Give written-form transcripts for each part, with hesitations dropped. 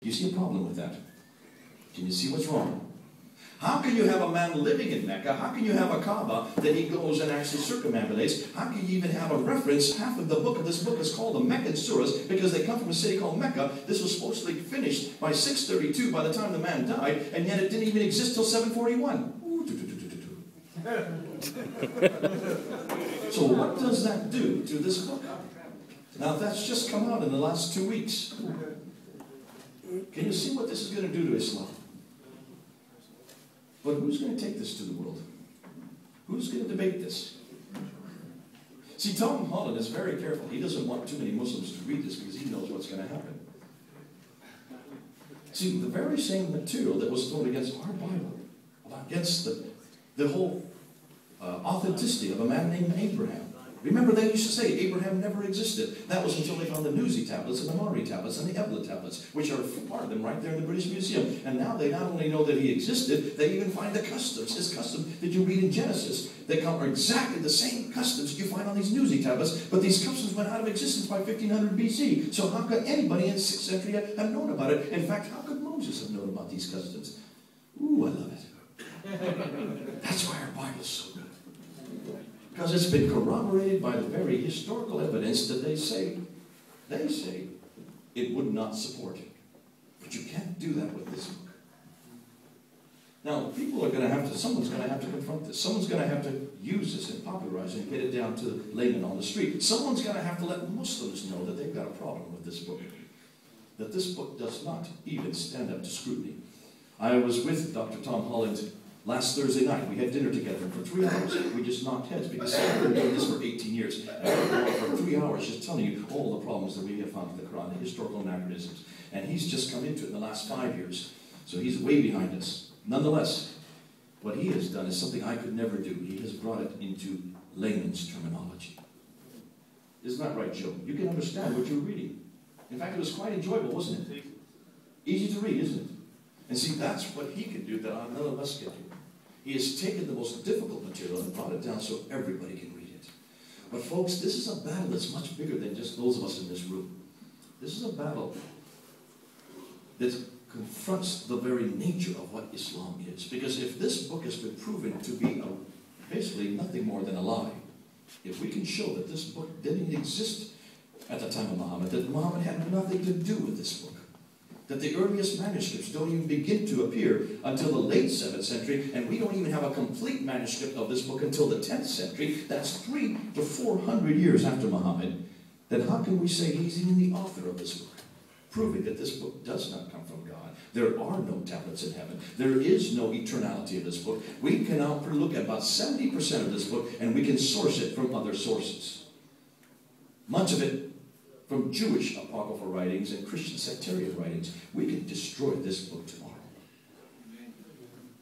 You see a problem with that? Can you see what's wrong? How can you have a man living in Mecca? How can you have a Kaaba that he goes and actually circumambulates? How can you even have a reference? Half of the book of this book is called the Meccan Surahs because they come from a city called Mecca. This was supposedly finished by 632 by the time the man died, and yet it didn't even exist till 741. So what does that do to this book? Now that's just come out in the last 2 weeks. Can you see what this is going to do to Islam? But who's going to take this to the world? Who's going to debate this? See, Tom Holland is very careful. He doesn't want too many Muslims to read this because he knows what's going to happen. See, the very same material that was thrown against our Bible, against the whole authenticity of a man named Abraham. Remember, they used to say Abraham never existed. That was until they found the Nuzi tablets and the Mari tablets and the Ebla tablets, which are part of them right there in the British Museum. And now they not only know that he existed, they even find the customs, his customs that you read in Genesis. They are exactly the same customs you find on these Nuzi tablets, but these customs went out of existence by 1500 BC. So how could anybody in the 6th century have known about it? In fact, how could Moses have known about these customs? Ooh, I love it. That's why our Bible is so good. Because it's been corroborated by the very historical evidence that they say it would not support. But you can't do that with this book. Now, people are going to have to, someone's going to have to confront this. Someone's going to have to use this and popularize it and get it down to the layman on the street. Someone's going to have to let Muslims know that they've got a problem with this book. That this book does not even stand up to scrutiny. I was with Dr. Tom Holland last Thursday night. We had dinner together, and for 3 hours we just knocked heads because I've been doing this for 18 years. And I've been for 3 hours just telling you all the problems that we have found in the Quran, the historical anachronisms. And he's just come into it in the last 5 years. So he's way behind us. Nonetheless, what he has done is something I could never do. He has brought it into layman's terminology. Isn't that right, Joe? You can understand what you're reading. In fact, it was quite enjoyable, wasn't it? Easy to read, isn't it? And see, that's what he can do that none of us can do. He has taken the most difficult material and brought it down so everybody can read it. But folks, this is a battle that's much bigger than just those of us in this room. This is a battle that confronts the very nature of what Islam is. Because if this book has been proven to be basically nothing more than a lie, if we can show that this book didn't exist at the time of Muhammad, that Muhammad had nothing to do with this book, that the earliest manuscripts don't even begin to appear until the late 7th century, and we don't even have a complete manuscript of this book until the 10th century, that's 300 to 400 years after Muhammad, then how can we say he's even the author of this book? Proving that this book does not come from God. There are no tablets in heaven. There is no eternality of this book. We can now look at about 70% of this book, and we can source it from other sources. Much of it from Jewish apocryphal writings and Christian sectarian writings. We can destroy this book tomorrow.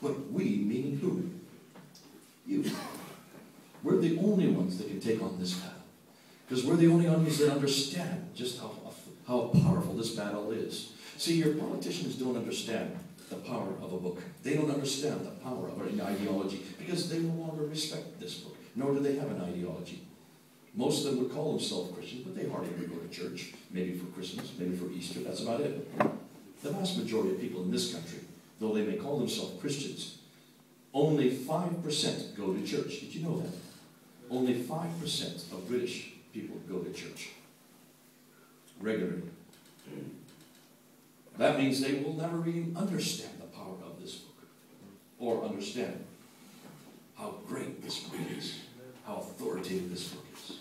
But we, meaning who? You. We're the only ones that can take on this battle. Because we're the only ones that understand just how powerful this battle is. See, your politicians don't understand the power of a book. They don't understand the power of an ideology because they no longer respect this book, nor do they have an ideology. Most of them would call themselves Christians, but they hardly ever go to church. Maybe for Christmas, maybe for Easter, that's about it. The vast majority of people in this country, though they may call themselves Christians, only 5% go to church. Did you know that? Only 5% of British people go to church regularly. That means they will never even understand the power of this book or understand how great this book is, how authoritative this book is.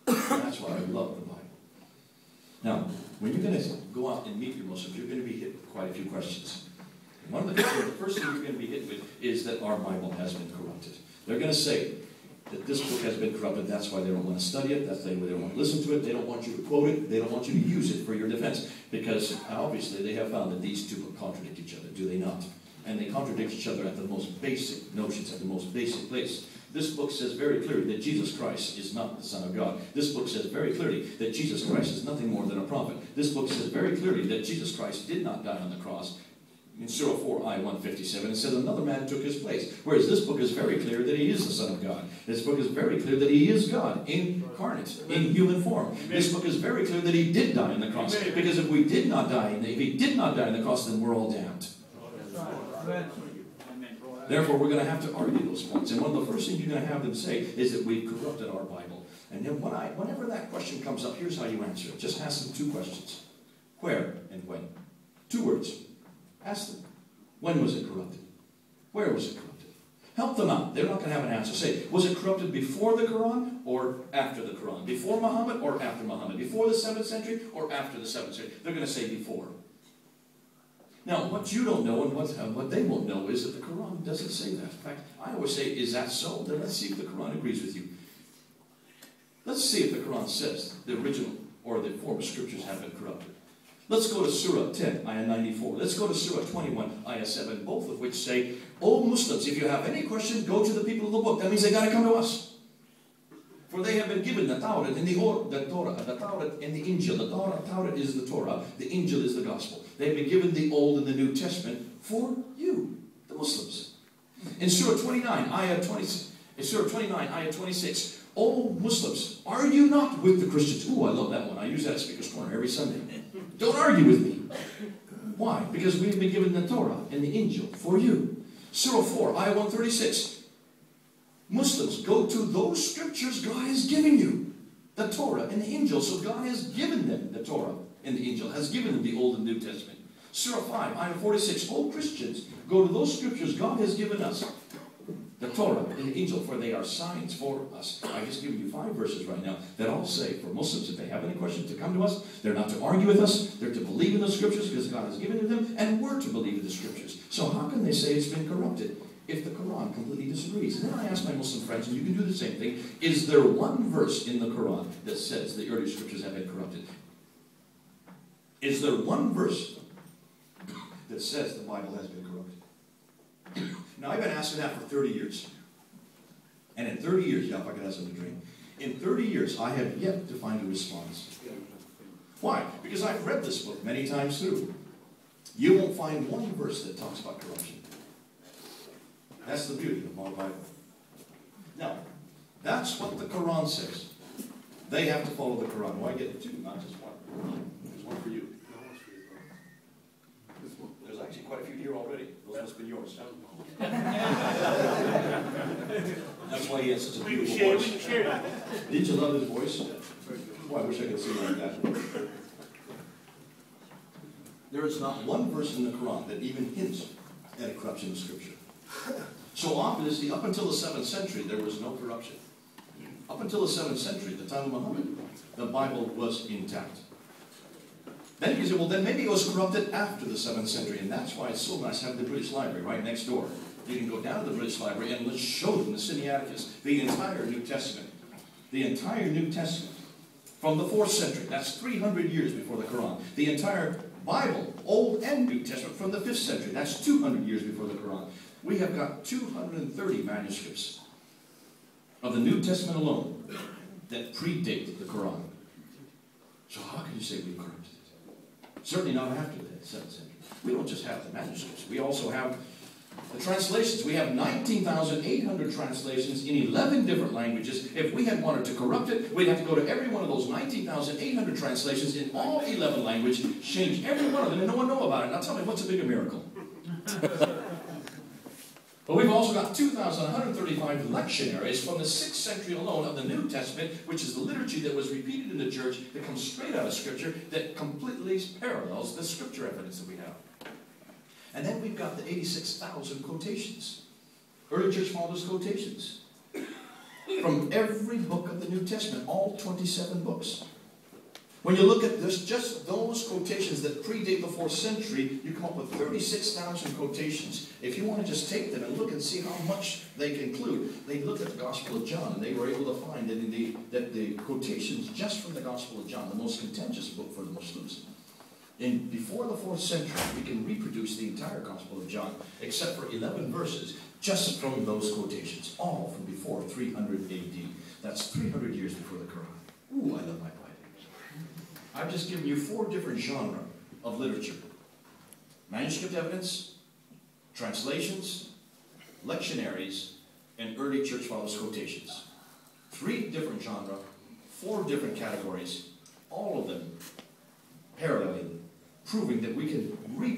That's why I love the Bible. Now, when you're going to go out and meet your Muslims, you're going to be hit with quite a few questions. And one of the first thing you're going to be hit with is that our Bible has been corrupted. They're going to say that this book has been corrupted, that's why they don't want to study it, that's why they don't want to listen to it, they don't want you to quote it, they don't want you to use it for your defense. Because obviously they have found that these two contradict each other, do they not? And they contradict each other at the most basic notions, at the most basic place. This book says very clearly that Jesus Christ is not the Son of God. This book says very clearly that Jesus Christ is nothing more than a prophet. This book says very clearly that Jesus Christ did not die on the cross. In Surah 4, I 157, it says another man took his place. Whereas this book is very clear that he is the Son of God. This book is very clear that he is God incarnate, in human form. This book is very clear that he did die on the cross. Because if we did not die, if he did not die on the cross, then we're all damned. Therefore, we're going to have to argue those points. And one of the first things you're going to have them say is that we've corrupted our Bible. And then whenever that question comes up, here's how you answer it. Just ask them two questions. Where and when? 2 words. Ask them. When was it corrupted? Where was it corrupted? Help them out. They're not going to have an answer. Say, was it corrupted before the Quran or after the Quran? Before Muhammad or after Muhammad? Before the 7th century or after the 7th century? They're going to say before. Now, what you don't know and what they won't know is that the Quran doesn't say that. In fact, I always say, is that so? Then let's see if the Quran agrees with you. Let's see if the Quran says the original or the former scriptures have been corrupted. Let's go to Surah 10, Ayah 94. Let's go to Surah 21, Ayah 7, both of which say, O Muslims, if you have any question, go to the people of the book. That means they got to come to us. For they have been given the Tawrat and the Tawrat and the Injil. The Tawrat is the Torah, the Injil is the Gospel. They have been given the Old and the New Testament for you, the Muslims. In Surah 29, Ayah 26, O Muslims, are you not with the Christians? Ooh, I love that one. I use that at Speaker's Corner every Sunday. Don't argue with me. Why? Because we've been given the Torah and the Injil for you. Surah 4, Ayah 136. Muslims, go to those scriptures God has given you. The Torah and the Injil. So God has given them the Torah and the Injil. Has given them the Old and New Testament. Surah 5, Ayah 46. O Christians, go to those scriptures God has given us. The Torah and the Injil, for they are signs for us. I've just given you 5 verses right now that all say for Muslims, if they have any questions, to come to us. They're not to argue with us. They're to believe in the scriptures because God has given it to them, and we're to believe in the scriptures. So how can they say it's been corrupted if the Quran completely disagrees? And then I ask my Muslim friends, and you can do the same thing, is there one verse in the Quran that says the early scriptures have been corrupted? Is there one verse that says the Bible has been corrupted? Now, I've been asking that for 30 years. And in 30 years, yeah, if I could have something to drink. In 30 years, I have yet to find a response. Why? Because I've read this book many times through. You won't find one verse that talks about corruption. That's the beauty of my Bible. Now, that's what the Quran says. They have to follow the Quran. Why get 2, not just 1? There's 1 for you. There's actually quite a few here already. Those must have been yours. That's why he has such a beautiful voice. Didn't you love his voice? Boy, I wish I could sing like that. There is not one verse in the Quran that even hints at a corruption of Scripture. So obviously, up until the 7th century, there was no corruption. Up until the 7th century, the time of Muhammad, the Bible was intact. Then you say, well, then maybe it was corrupted after the 7th century, and that's why it's so nice to have the British Library right next door. You can go down to the British Library and let's show them the Sinaiticus, the entire New Testament. The entire New Testament. From the 4th century, that's 300 years before the Quran. The entire Bible, Old and New Testament, from the 5th century, that's 200 years before the Quran. We have got 230 manuscripts of the New Testament alone that predate the Quran. So how can you say we corrupted it? Certainly not after the 7th century. We don't just have the manuscripts. We also have the translations. We have 19,800 translations in 11 different languages. If we had wanted to corrupt it, we'd have to go to every one of those 19,800 translations in all 11 languages, change every one of them, and no one know about it. Now tell me, what's a bigger miracle? But we've also got 2,135 lectionaries from the 6th century alone of the New Testament, which is the liturgy that was repeated in the church that comes straight out of Scripture, that completely parallels the Scripture evidence that we have. And then we've got the 86,000 quotations. Early church fathers' quotations. From every book of the New Testament, all 27 books. When you look at this, just those quotations that predate the 4th century, you come up with 36,000 quotations. If you want to just take them and look and see how much they conclude, they look at the Gospel of John, and they were able to find that the quotations just from the Gospel of John, the most contentious book for the Muslims, before the 4th century, we can reproduce the entire Gospel of John, except for 11 verses, just from those quotations, all from before 300 AD. That's 300 years before the Quran. Ooh, I love my Bible. I've just given you 4 different genres of literature. manuscript evidence, translations, lectionaries, and early church fathers quotations. 3 different genres, 4 different categories, all of them paralleling, proving that we can reproduce